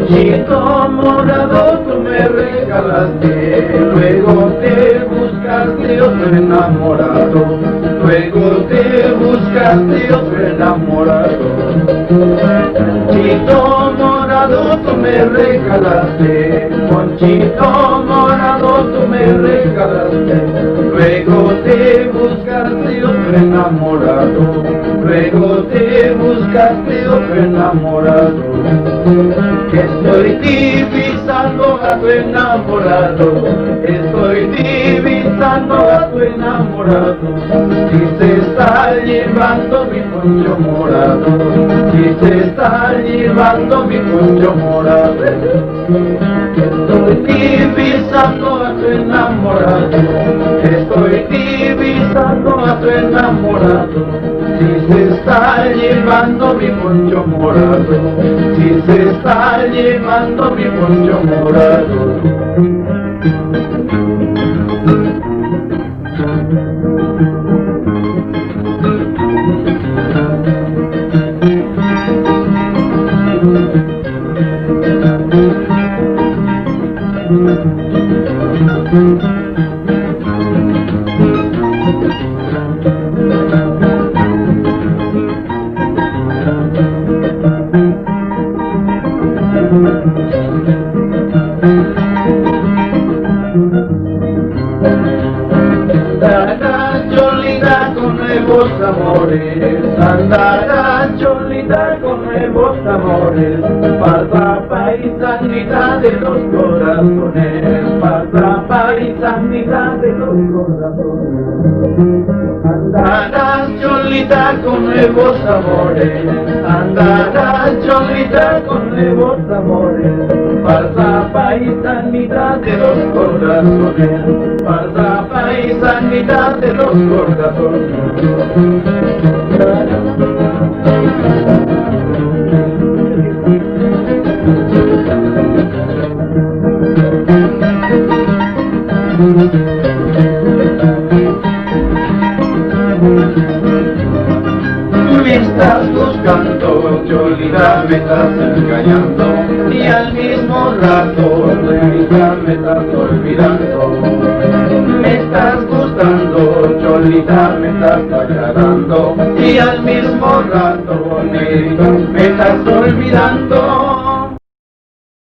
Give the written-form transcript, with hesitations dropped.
Ponchito morado tú me regalaste, luego te buscaste otro enamorado, luego te buscaste otro enamorado. Ponchito morado tú me regalaste, Ponchito morado tú me regalaste, luego te buscaste otro enamorado, luego te buscaste otro enamorado. Estoy divisando a tu enamorado, estoy divisando a tu enamorado, si se está llevando mi poncho morado, si se está llevando mi poncho morado. Estoy divisando a tu enamorado, estoy divisando a tu enamorado, si se está llevando mi poncho morado, si se está llevando mi poncho morado. Andará Cholita con nuevos amores, andará Cholita con nuevos amores, pasa paisanita de los corazones, pasa paisanita de los corazones. Andará Cholita con nuevos amores, andará Cholita con nuevos amores, pasa paisanita de los corazones, pasa paisanita de los corazones. Me estás buscando, Cholita, me estás engañando, y al mismo rato, Cholita, me estás olvidando. Me estás gustando, Cholita, me estás agradando, y al mismo rato, negrita, me estás olvidando.